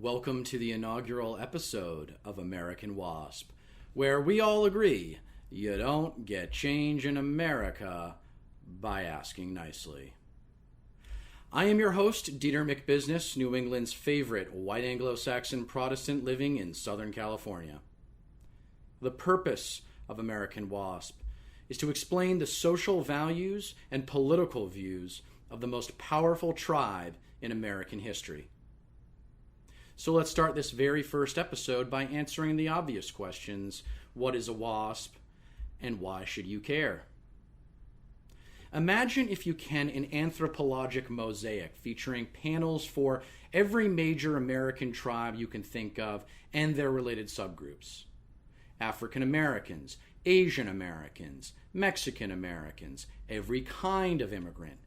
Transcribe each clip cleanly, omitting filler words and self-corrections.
Welcome to the inaugural episode of American WASP, where we all agree you don't get change in America by asking nicely. I am your host, Deter McBusiness, New England's favorite White Anglo Saxon Protestant living in Southern California. The purpose of American WASP is to explain the social values and political views of the most powerful tribe in American history. So let's start this very first episode by answering the obvious questions. What is a WASP, and why should you care? Imagine, if you can, an anthropologic mosaic featuring panels for every major American tribe you can think of and their related subgroups. African Americans, Asian Americans, Mexican Americans, every kind of immigrant.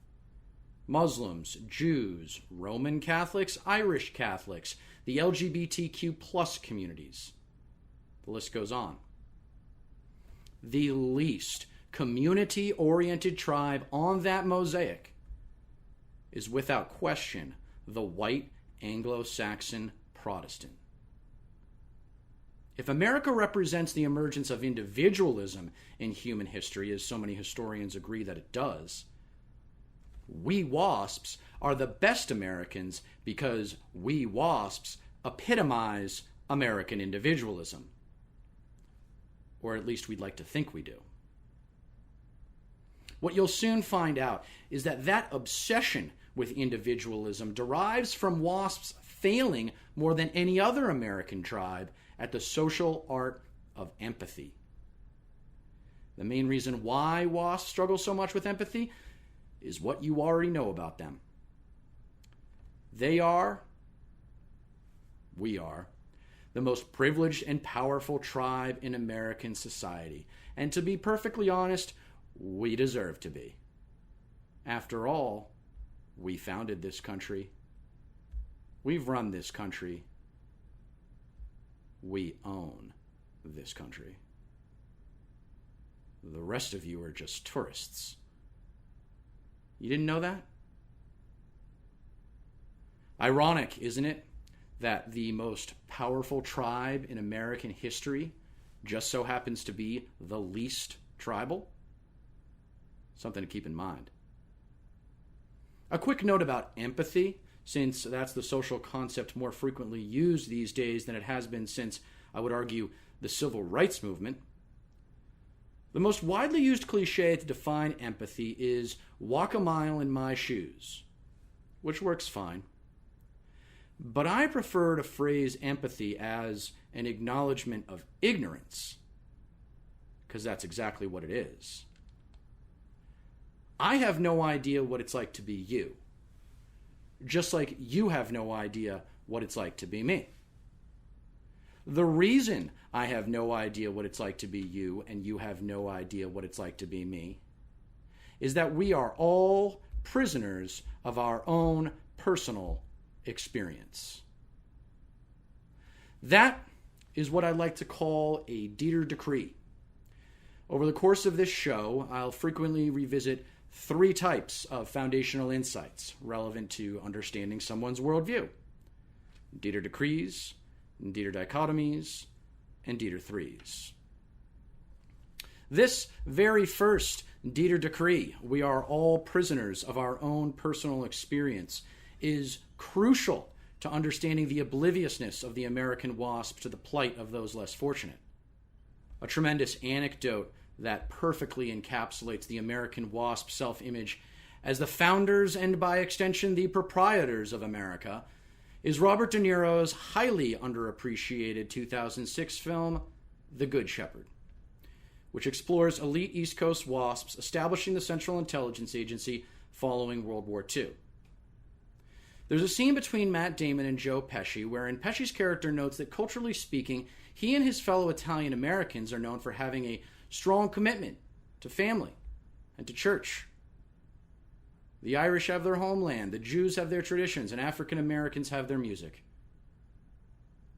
Muslims, Jews, Roman Catholics, Irish Catholics, the LGBTQ plus communities. The list goes on. The least community-oriented tribe on that mosaic is without question the White Anglo Saxon Protestant. If America represents the emergence of individualism in human history, as so many historians agree that it does, we WASPs are the best Americans because we WASPs epitomize American individualism. Or at least we'd like to think we do. What you'll soon find out is that that obsession with individualism derives from WASPs failing more than any other American tribe at the social art of empathy. The main reason why WASPs struggle so much with empathy is what you already know about them. We are, the most privileged and powerful tribe in American society. And to be perfectly honest, we deserve to be. After all, we founded this country. We've run this country. We own this country. The rest of you are just tourists. You didn't know that? Ironic, isn't it, that the most powerful tribe in American history just so happens to be the least tribal? Something to keep in mind. A quick note about empathy, since that's the social concept more frequently used these days than it has been since, I would argue, the civil rights movement. The most widely used cliche to define empathy is walk a mile in my shoes, which works fine. But I prefer to phrase empathy as an acknowledgement of ignorance, because that's exactly what it is. I have no idea what it's like to be you, just like you have no idea what it's like to be me. The reason I have no idea what it's like to be you and you have no idea what it's like to be me is that we are all prisoners of our own personal experience. That is what I like to call a Deter Decree. Over the course of this show, I'll frequently revisit 3 types of foundational insights relevant to understanding someone's worldview: Deter Decrees, Deter Dichotomies, and Deter Threes. This very first Deter Decree, we are all prisoners of our own personal experience, is crucial to understanding the obliviousness of the American WASP to the plight of those less fortunate. A tremendous anecdote that perfectly encapsulates the American WASP self-image as the founders and, by extension, the proprietors of America is Robert De Niro's highly underappreciated 2006 film, The Good Shepherd, which explores elite East Coast WASPs establishing the Central Intelligence Agency following World War II. There's a scene between Matt Damon and Joe Pesci wherein Pesci's character notes that, culturally speaking, he and his fellow Italian Americans are known for having a strong commitment to family and to church. The Irish have their homeland, the Jews have their traditions, and African Americans have their music.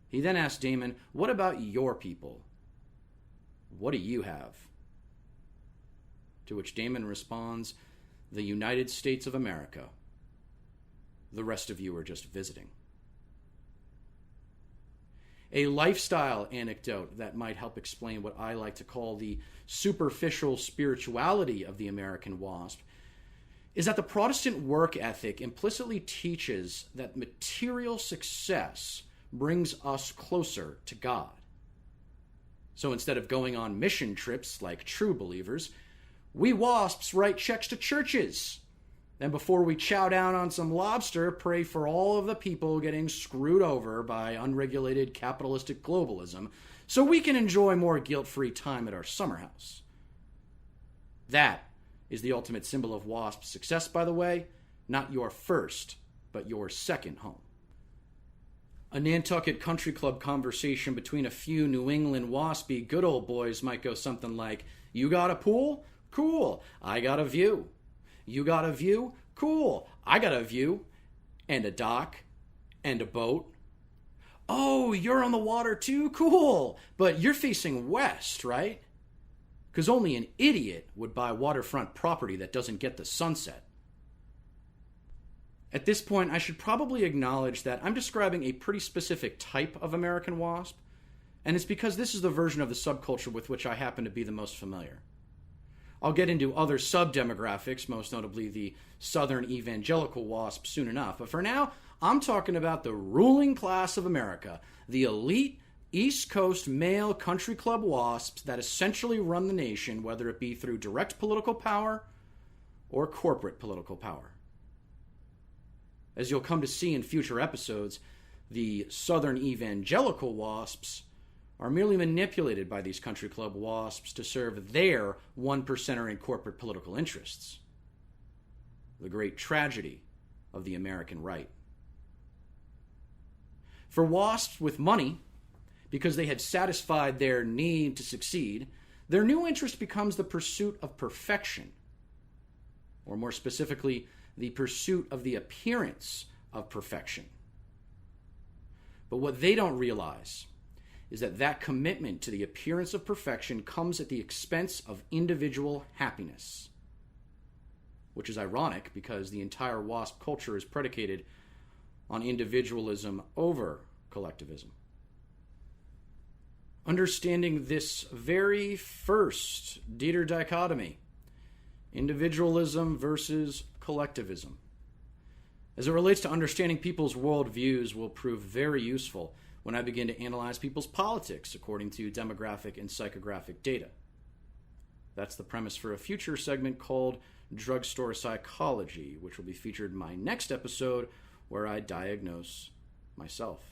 He then asks Damon, "What about your people? What do you have?" To which Damon responds, "The United States of America. The rest of you are just visiting." A lifestyle anecdote that might help explain what I like to call the superficial spirituality of the American WASP is that the Protestant work ethic implicitly teaches that material success brings us closer to God. So instead of going on mission trips like true believers, we WASPs write checks to churches. Then before we chow down on some lobster, pray for all of the people getting screwed over by unregulated capitalistic globalism so we can enjoy more guilt-free time at our summer house. That is the ultimate symbol of WASP success, by the way, not your first, but your second home. A Nantucket Country Club conversation between a few New England WASPy good old boys might go something like, "You got a pool? Cool. I got a view. You got a view? Cool. I got a view. And a dock. And a boat. Oh, you're on the water too? Cool. But you're facing west, right? Because only an idiot would buy waterfront property that doesn't get the sunset." At this point, I should probably acknowledge that I'm describing a pretty specific type of American WASP, and it's because this is the version of the subculture with which I happen to be the most familiar. I'll get into other sub-demographics, most notably the Southern Evangelical WASP, soon enough, but for now, I'm talking about the ruling class of America, the elite East Coast male country club WASPs that essentially run the nation, whether it be through direct political power or corporate political power. As you'll come to see in future episodes, the Southern Evangelical WASPs are merely manipulated by these country club WASPs to serve their one-percenter in corporate political interests. The great tragedy of the American right. For WASPs with money, because they had satisfied their need to succeed, their new interest becomes the pursuit of perfection, or more specifically, the pursuit of the appearance of perfection. But what they don't realize is that that commitment to the appearance of perfection comes at the expense of individual happiness, which is ironic because the entire WASP culture is predicated on individualism over collectivism. Understanding this very first Deter dichotomy, individualism versus collectivism, as it relates to understanding people's worldviews, will prove very useful when I begin to analyze people's politics according to demographic and psychographic data. That's the premise for a future segment called Drugstore Psychology, which will be featured in my next episode where I diagnose myself.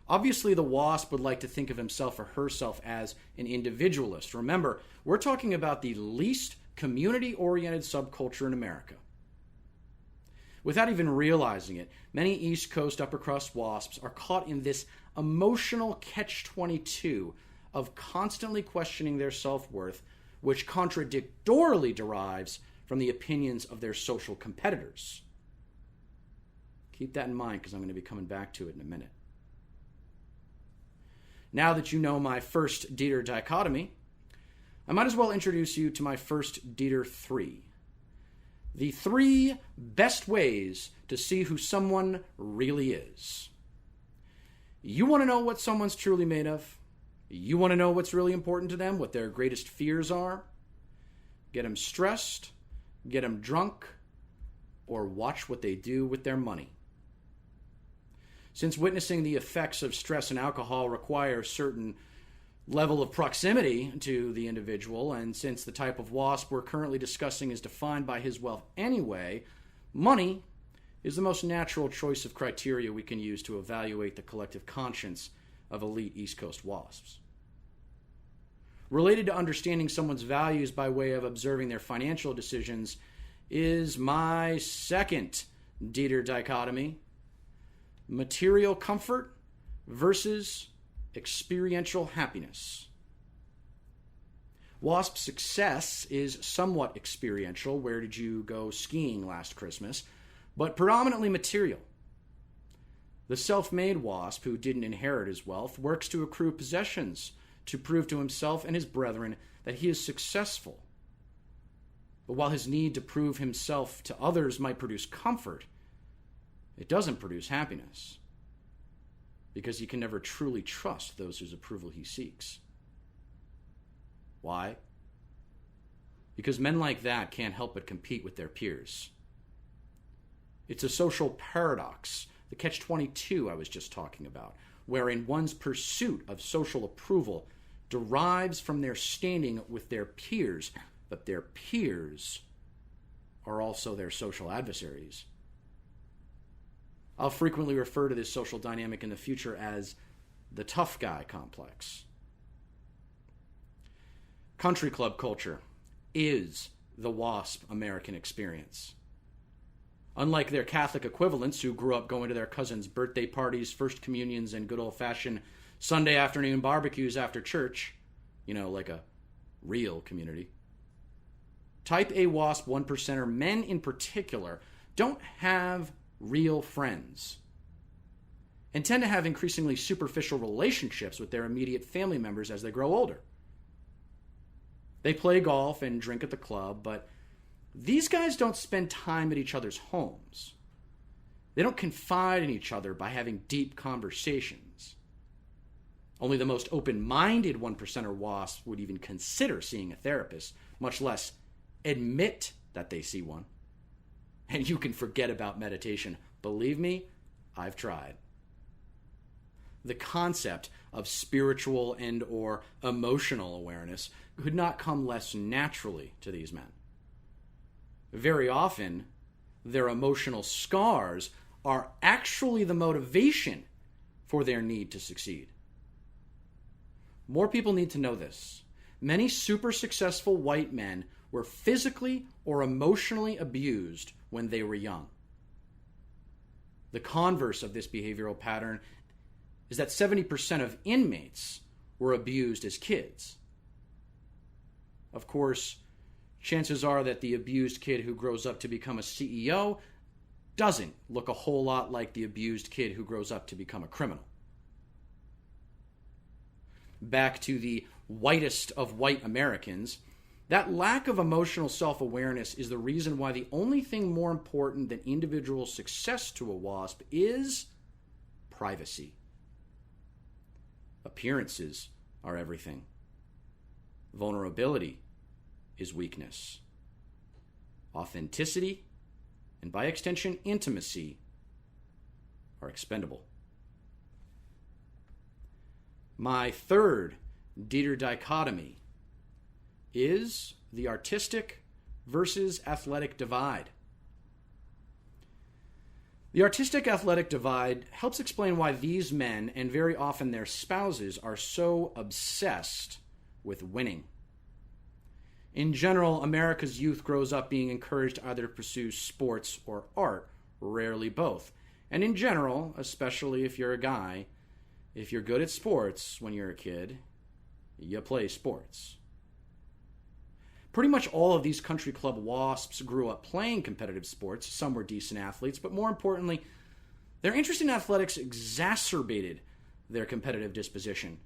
Obviously, the WASP would like to think of himself or herself as an individualist. Remember, we're talking about the least community-oriented subculture in America. Without even realizing it, many East Coast upper-crust WASPs are caught in this emotional catch-22 of constantly questioning their self-worth, which contradictorily derives from the opinions of their social competitors. Keep that in mind because I'm going to be coming back to it in a minute. Now that you know my first Deter dichotomy, I might as well introduce you to my first Deter 3. The 3 best ways to see who someone really is. You want to know what someone's truly made of? You want to know what's really important to them, what their greatest fears are? Get them stressed, get them drunk, or watch what they do with their money. Since witnessing the effects of stress and alcohol require a certain level of proximity to the individual, and since the type of WASP we're currently discussing is defined by his wealth anyway, money is the most natural choice of criteria we can use to evaluate the collective conscience of elite East Coast WASPs. Related to understanding someone's values by way of observing their financial decisions is my second Deter dichotomy: material comfort versus experiential happiness. WASP success is somewhat experiential. Where did you go skiing last Christmas? But predominantly material. The self-made WASP, who didn't inherit his wealth, works to accrue possessions to prove to himself and his brethren that he is successful. But while his need to prove himself to others might produce comfort, it doesn't produce happiness. because he can never truly trust those whose approval he seeks. Why? Because men like that can't help but compete with their peers. It's a social paradox, the catch-22 I was just talking about, wherein one's pursuit of social approval derives from their standing with their peers, but their peers are also their social adversaries. I'll frequently refer to this social dynamic in the future as the tough guy complex. Country club culture is the WASP American experience. Unlike their Catholic equivalents who grew up going to their cousins' birthday parties, first communions, and good old-fashioned Sunday afternoon barbecues after church, like a real community. Type A WASP 1%er men in particular don't have real friends and tend to have increasingly superficial relationships with their immediate family members as they grow older. They play golf and drink at the club, but these guys don't spend time at each other's homes. They don't confide in each other by having deep conversations. Only the most open-minded 1%er WASP would even consider seeing a therapist, much less admit that they see one. And you can forget about meditation. Believe me, I've tried. The concept of spiritual and or emotional awareness could not come less naturally to these men. Very often, their emotional scars are actually the motivation for their need to succeed. More people need to know this. Many super successful white men were physically or emotionally abused when they were young. The converse of this behavioral pattern is that 70% of inmates were abused as kids. Of course, chances are that the abused kid who grows up to become a CEO doesn't look a whole lot like the abused kid who grows up to become a criminal. Back to the whitest of white Americans, that lack of emotional self-awareness is the reason why the only thing more important than individual success to a WASP is privacy. Appearances are everything. Vulnerability is weakness. Authenticity, and by extension intimacy, are expendable. My third Deter Dichotomy is the artistic versus athletic divide. The artistic-athletic divide helps explain why these men, and very often their spouses, are so obsessed with winning. In general, America's youth grows up being encouraged to either pursue sports or art, rarely both. And in general, especially if you're a guy, if you're good at sports when you're a kid, you play sports. Pretty much all of these country club WASPs grew up playing competitive sports. Some were decent athletes, but more importantly, their interest in athletics exacerbated their competitive disposition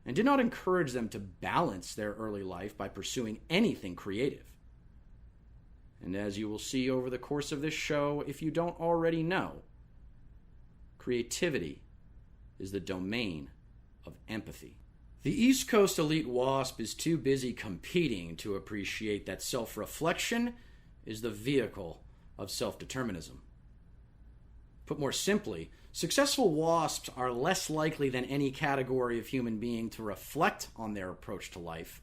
and did not encourage them to balance their early life by pursuing anything creative. And as you will see over the course of this show, if you don't already know, creativity is the domain of empathy. The East Coast elite WASP is too busy competing to appreciate that self-reflection is the vehicle of self-determinism. Put more simply, successful WASPs are less likely than any category of human being to reflect on their approach to life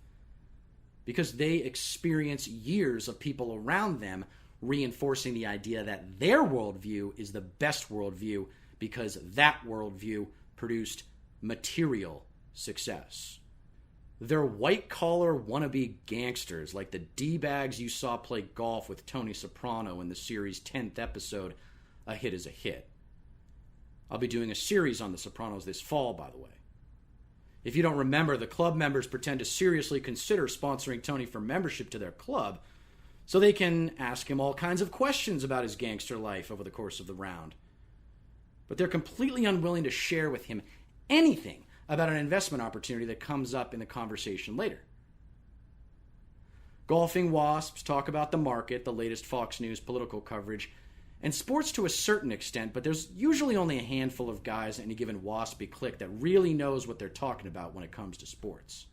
because they experience years of people around them reinforcing the idea that their worldview is the best worldview because that worldview produced material success. They're white-collar wannabe gangsters like the D-bags you saw play golf with Tony Soprano in the series' 10th episode, A Hit is a Hit. I'll be doing a series on the Sopranos this fall, by the way. If you don't remember, the club members pretend to seriously consider sponsoring Tony for membership to their club so they can ask him all kinds of questions about his gangster life over the course of the round. But they're completely unwilling to share with him anything about an investment opportunity that comes up in the conversation later. Golfing WASPs talk about the market, the latest Fox News political coverage, And sports to a certain extent, but there's usually only a handful of guys in any given WASP clique that really knows what they're talking about when it comes to sports.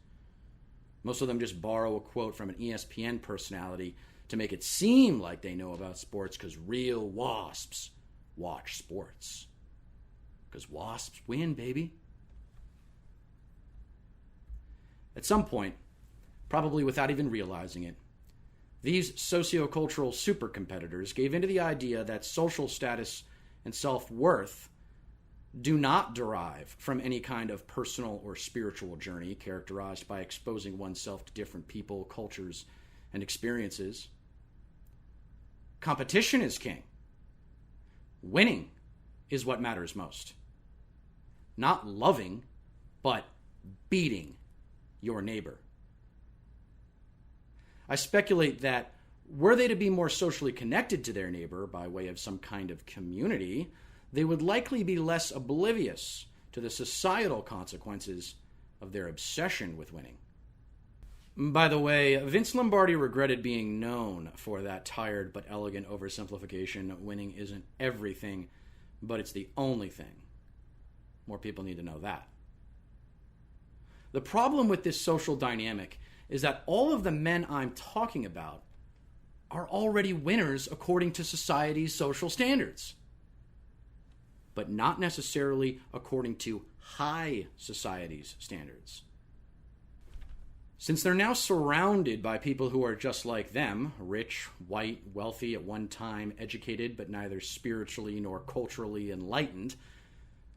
Most of them just borrow a quote from an ESPN personality to make it seem like they know about sports, because real WASPs watch sports. Because WASPs win, baby. At some point, probably without even realizing it, these sociocultural super competitors gave into the idea that social status and self-worth do not derive from any kind of personal or spiritual journey characterized by exposing oneself to different people, cultures, and experiences. Competition is king. Winning is what matters most. Not loving, but beating your neighbor. I speculate that were they to be more socially connected to their neighbor by way of some kind of community, they would likely be less oblivious to the societal consequences of their obsession with winning. By the way, Vince Lombardi regretted being known for that tired but elegant oversimplification. Winning isn't everything, but it's the only thing. More people need to know that. The problem with this social dynamic is that all of the men I'm talking about are already winners according to society's social standards, but not necessarily according to high society's standards. Since they're now surrounded by people who are just like them, rich, white, wealthy, at one time educated, but neither spiritually nor culturally enlightened,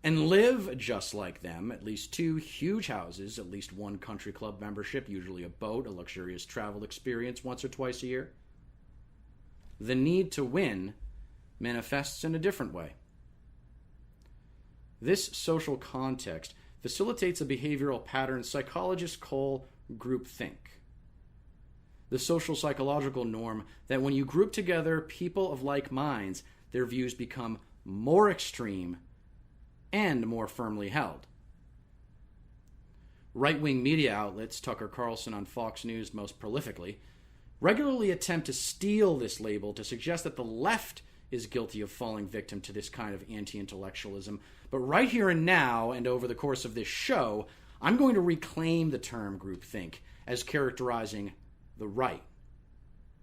and live just like them, at least 2 huge houses, at least 1 country club membership, usually a boat, a luxurious travel experience once or twice a year, the need to win manifests in a different way. This social context facilitates a behavioral pattern psychologists call groupthink. The social psychological norm that when you group together people of like minds, their views become more extreme and more firmly held. Right-wing media outlets, Tucker Carlson on Fox News most prolifically, regularly attempt to steal this label to suggest that the left is guilty of falling victim to this kind of anti-intellectualism. But right here and now, and over the course of this show, I'm going to reclaim the term groupthink as characterizing the right,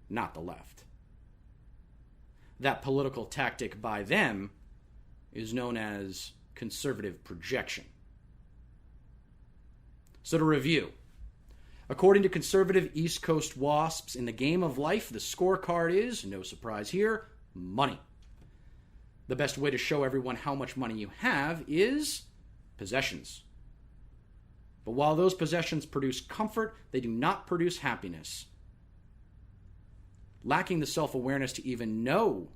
not the left. That political tactic by them is known as conservative projection. So to review, according to conservative East Coast WASPs, in the game of life, the scorecard is, no surprise here, money. The best way to show everyone how much money you have is possessions. But while those possessions produce comfort, they do not produce happiness. Lacking the self-awareness to even know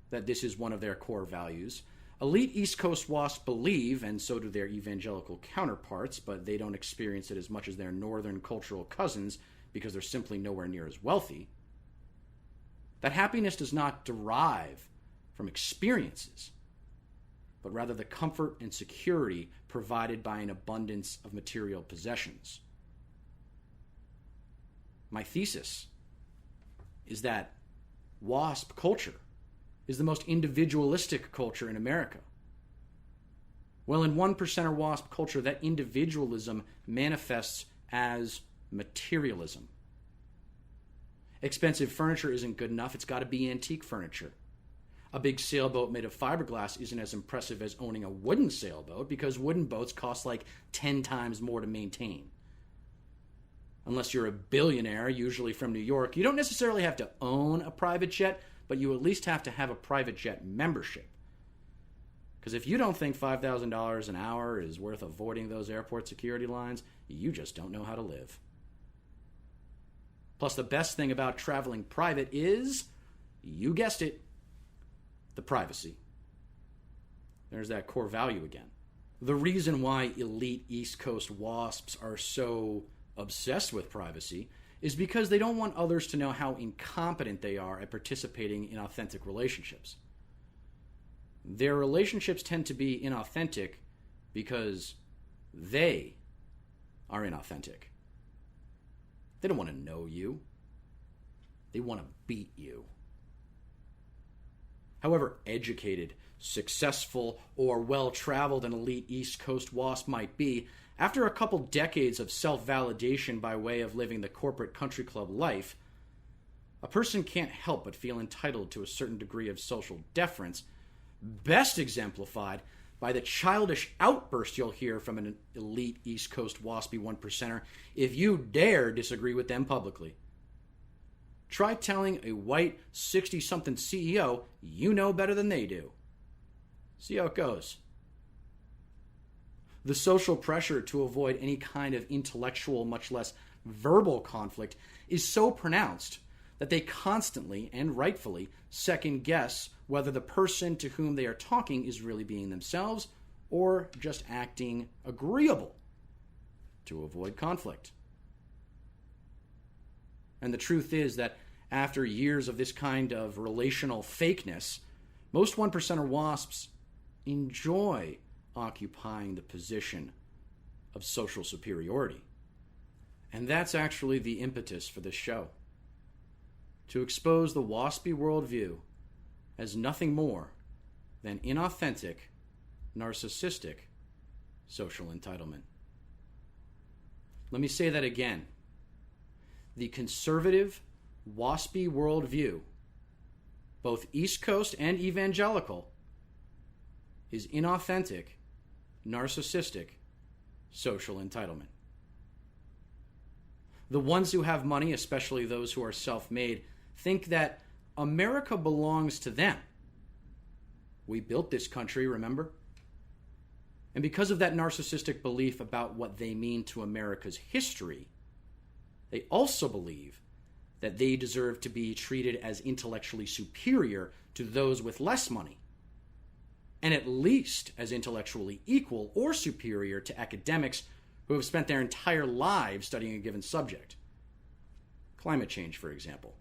that this is one of their core values, elite East Coast WASPs believe, and so do their evangelical counterparts, but they don't experience it as much as their northern cultural cousins because they're simply nowhere near as wealthy, that happiness does not derive from experiences, but rather the comfort and security provided by an abundance of material possessions. My thesis is that WASP culture is the most individualistic culture in America. Well, in 1%er WASP culture, that individualism manifests as materialism. Expensive furniture isn't good enough. It's got to be antique furniture. A big sailboat made of fiberglass isn't as impressive as owning a wooden sailboat because wooden boats cost like 10 times more to maintain. Unless you're a billionaire, usually from New York, you don't necessarily have to own a private jet, but you at least have to have a private jet membership. Because if you don't think $5,000 an hour is worth avoiding those airport security lines, you just don't know how to live. Plus, the best thing about traveling private is, you guessed it, the privacy. There's that core value again. The reason why elite East Coast WASPs are so obsessed with privacy is because they don't want others to know how incompetent they are at participating in authentic relationships. Their relationships tend to be inauthentic because they are inauthentic. They don't want to know you. They want to beat you. However educated, successful, or well-traveled an elite East Coast WASP might be, after a couple decades of self-validation by way of living the corporate country club life, a person can't help but feel entitled to a certain degree of social deference, best exemplified by the childish outburst you'll hear from an elite East Coast WASPy one percenter if you dare disagree with them publicly. Try telling a white 60-something CEO you know better than they do. See how it goes. The social pressure to avoid any kind of intellectual, much less verbal conflict is so pronounced that they constantly and rightfully second guess whether the person to whom they are talking is really being themselves or just acting agreeable to avoid conflict. And the truth is that after years of this kind of relational fakeness, most 1% WASPs enjoy occupying the position of social superiority. And that's actually the impetus for this show. To expose the WASPy worldview as nothing more than inauthentic, narcissistic social entitlement. Let me say that again. The conservative, WASPy worldview, both East Coast and evangelical, is inauthentic, narcissistic social entitlement. The ones who have money, especially those who are self-made, think that America belongs to them. We built this country, remember? And because of that narcissistic belief about what they mean to America's history, they also believe that they deserve to be treated as intellectually superior to those with less money, and at least as intellectually equal or superior to academics who have spent their entire lives studying a given subject. Climate change, for example.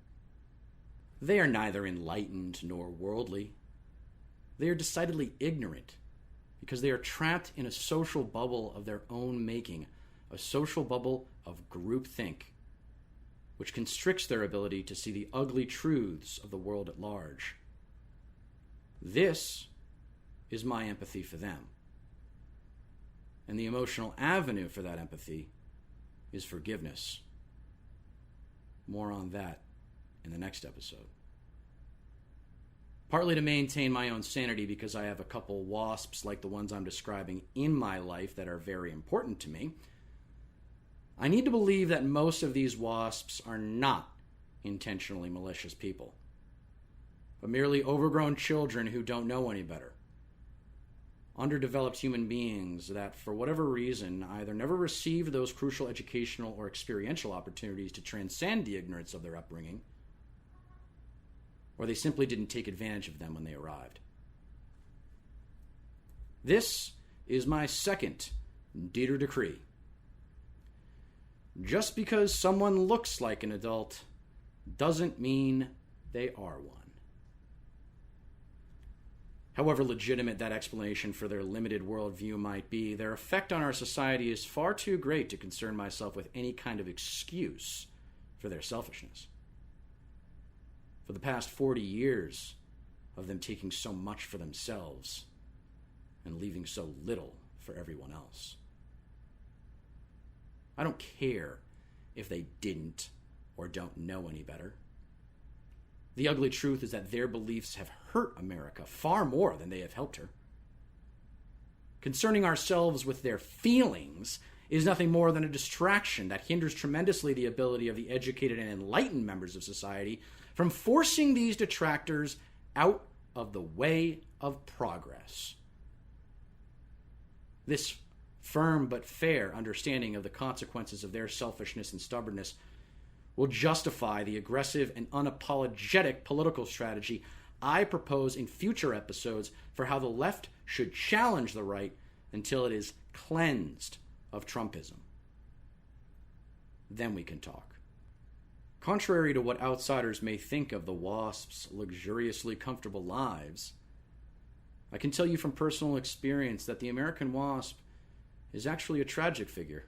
They are neither enlightened nor worldly. They are decidedly ignorant because they are trapped in a social bubble of their own making, a social bubble of groupthink, which constricts their ability to see the ugly truths of the world at large. This is my empathy for them. And the emotional avenue for that empathy is forgiveness. More on that in the next episode. Partly to maintain my own sanity because I have a couple WASPs like the ones I'm describing in my life that are very important to me, I need to believe that most of these WASPs are not intentionally malicious people, but merely overgrown children who don't know any better. Underdeveloped human beings that, for whatever reason, either never received those crucial educational or experiential opportunities to transcend the ignorance of their upbringing, or they simply didn't take advantage of them when they arrived. This is my second Deter Decree. Just because someone looks like an adult doesn't mean they are one. However legitimate that explanation for their limited worldview might be, their effect on our society is far too great to concern myself with any kind of excuse for their selfishness. For the past 40 years of them taking so much for themselves and leaving so little for everyone else. I don't care if they didn't or don't know any better. The ugly truth is that their beliefs have hurt America far more than they have helped her. Concerning ourselves with their feelings is nothing more than a distraction that hinders tremendously the ability of the educated and enlightened members of society from forcing these detractors out of the way of progress. This firm but fair understanding of the consequences of their selfishness and stubbornness will justify the aggressive and unapologetic political strategy I propose in future episodes for how the left should challenge the right until it is cleansed of Trumpism. Then we can talk. Contrary to what outsiders may think of the WASPs' luxuriously comfortable lives, I can tell you from personal experience that the American WASP is actually a tragic figure,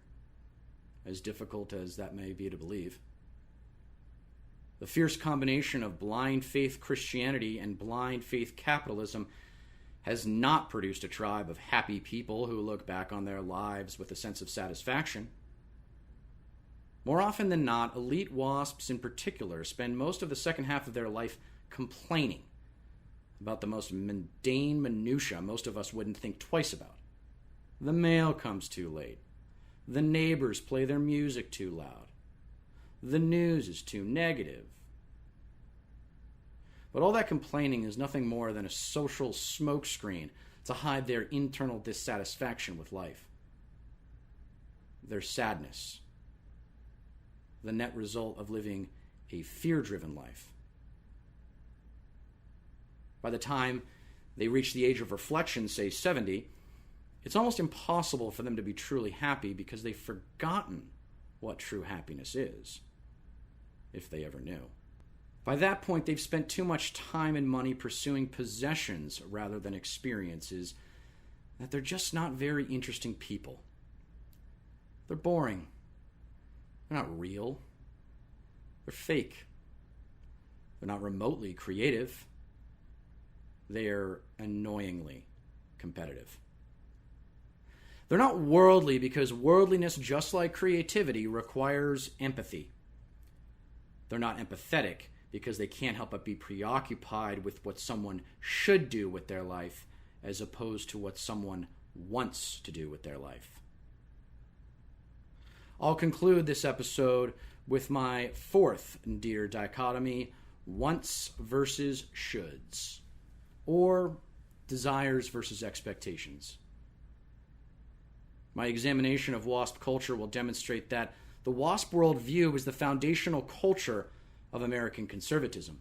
as difficult as that may be to believe. The fierce combination of blind faith Christianity and blind faith capitalism has not produced a tribe of happy people who look back on their lives with a sense of satisfaction. More often than not, elite WASPs in particular spend most of the second half of their life complaining about the most mundane minutiae most of us wouldn't think twice about. The mail comes too late. The neighbors play their music too loud. The news is too negative. But all that complaining is nothing more than a social smokescreen to hide their internal dissatisfaction with life. Their sadness. The net result of living a fear-driven life. By the time they reach the age of reflection, say 70, it's almost impossible for them to be truly happy because they've forgotten what true happiness is, if they ever knew. By that point, they've spent too much time and money pursuing possessions rather than experiences that they're just not very interesting people. They're boring. They're not real. They're fake. They're not remotely creative. They're annoyingly competitive. They're not worldly because worldliness, just like creativity, requires empathy. They're not empathetic because they can't help but be preoccupied with what someone should do with their life as opposed to what someone wants to do with their life. I'll conclude this episode with my fourth Deter Dichotomy, wants versus shoulds, or desires versus expectations. My examination of WASP culture will demonstrate that the WASP worldview is the foundational culture of American conservatism.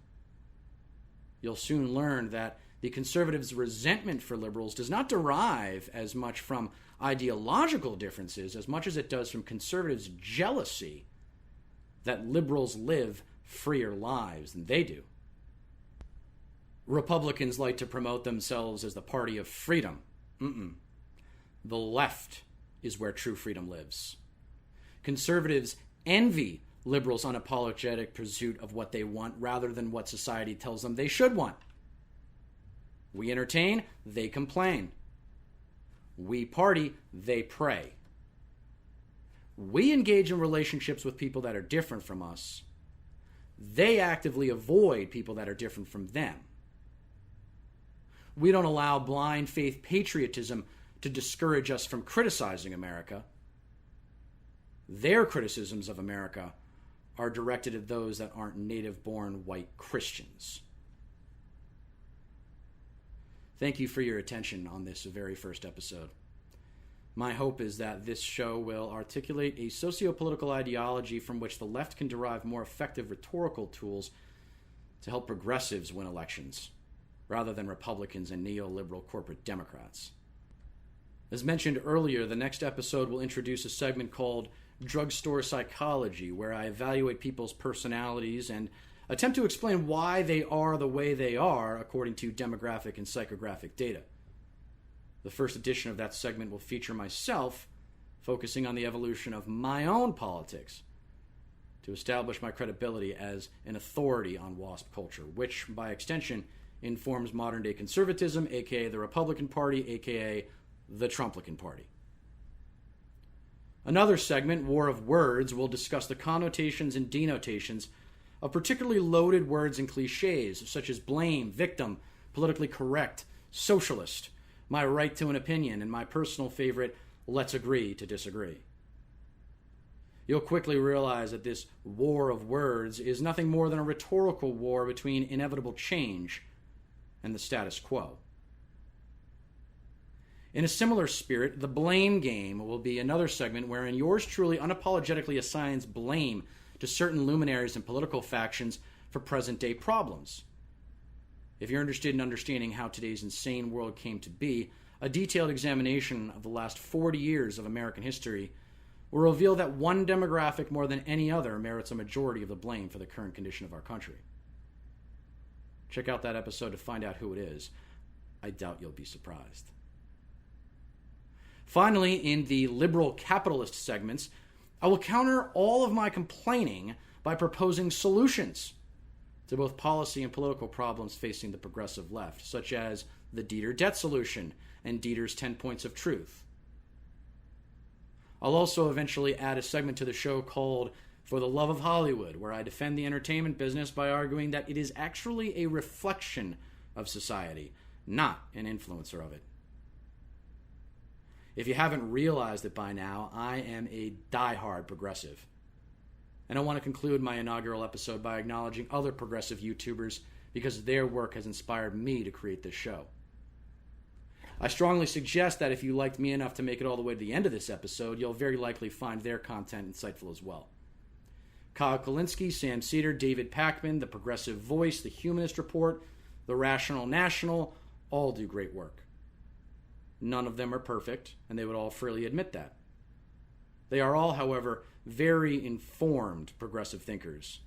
You'll soon learn that the conservatives' resentment for liberals does not derive as much from ideological differences as much as it does from conservatives' jealousy that liberals live freer lives than they do. Republicans like to promote themselves as the party of freedom. The left is where true freedom lives. Conservatives envy liberals' unapologetic pursuit of what they want rather than what society tells them they should want. We entertain, they complain. We party, they pray. We engage in relationships with people that are different from us. They actively avoid people that are different from them. We don't allow blind faith patriotism to discourage us from criticizing America. Their criticisms of America are directed at those that aren't native-born white Christians. Thank you for your attention on this very first episode. My hope is that this show will articulate a socio-political ideology from which the left can derive more effective rhetorical tools to help progressives win elections, rather than Republicans and neoliberal corporate Democrats. As mentioned earlier, the next episode will introduce a segment called Drugstore Psychology, where I evaluate people's personalities and attempt to explain why they are the way they are according to demographic and psychographic data. The first edition of that segment will feature myself focusing on the evolution of my own politics to establish my credibility as an authority on WASP culture, which, by extension, informs modern-day conservatism, aka the Republican Party, aka the Trumplican Party. Another segment, War of Words, will discuss the connotations and denotations of particularly loaded words and cliches, such as blame, victim, politically correct, socialist, my right to an opinion, and my personal favorite, let's agree to disagree. You'll quickly realize that this war of words is nothing more than a rhetorical war between inevitable change and the status quo. In a similar spirit, the blame game will be another segment wherein yours truly unapologetically assigns blame to certain luminaries and political factions for present-day problems. If you're interested in understanding how today's insane world came to be, a detailed examination of the last 40 years of American history will reveal that one demographic more than any other merits a majority of the blame for the current condition of our country. Check out that episode to find out who it is. I doubt you'll be surprised. Finally, in the liberal capitalist segments, I will counter all of my complaining by proposing solutions to both policy and political problems facing the progressive left, such as the Deter debt solution and Deter's 10 points of truth. I'll also eventually add a segment to the show called For the Love of Hollywood, where I defend the entertainment business by arguing that it is actually a reflection of society, not an influencer of it. If you haven't realized it by now, I am a diehard progressive. And I want to conclude my inaugural episode by acknowledging other progressive YouTubers because their work has inspired me to create this show. I strongly suggest that if you liked me enough to make it all the way to the end of this episode, you'll very likely find their content insightful as well. Kyle Kulinski, Sam Cedar, David Packman, The Progressive Voice, The Humanist Report, The Rational National, all do great work. None of them are perfect, and they would all freely admit that. They are all, however, very informed progressive thinkers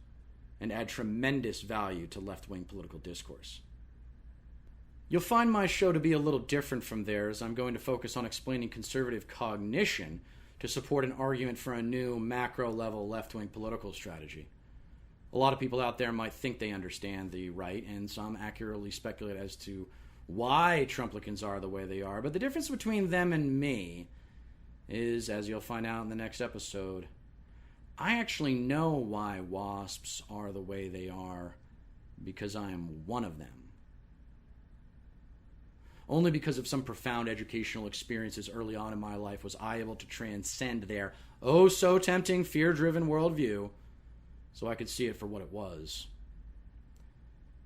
and add tremendous value to left-wing political discourse. You'll find my show to be a little different from theirs. I'm going to focus on explaining conservative cognition to support an argument for a new macro-level left-wing political strategy. A lot of people out there might think they understand the right, and some accurately speculate as to why Trumplicans are the way they are. But the difference between them and me is, as you'll find out in the next episode, I actually know why WASPs are the way they are because I am one of them. Only because of some profound educational experiences early on in my life was I able to transcend their oh-so-tempting fear-driven worldview so I could see it for what it was.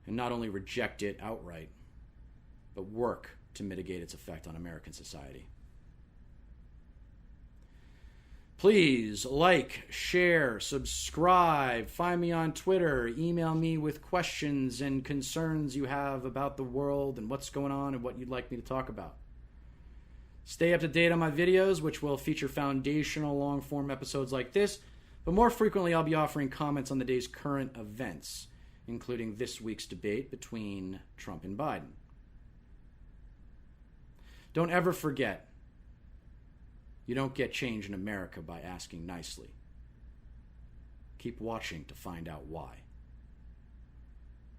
And not only reject it outright, but work to mitigate its effect on American society. Please like, share, subscribe, find me on Twitter, email me with questions and concerns you have about the world and what's going on and what you'd like me to talk about. Stay up to date on my videos, which will feature foundational long-form episodes like this, but more frequently I'll be offering comments on the day's current events, including this week's debate between Trump and Biden. Don't ever forget, you don't get change in America by asking nicely. Keep watching to find out why.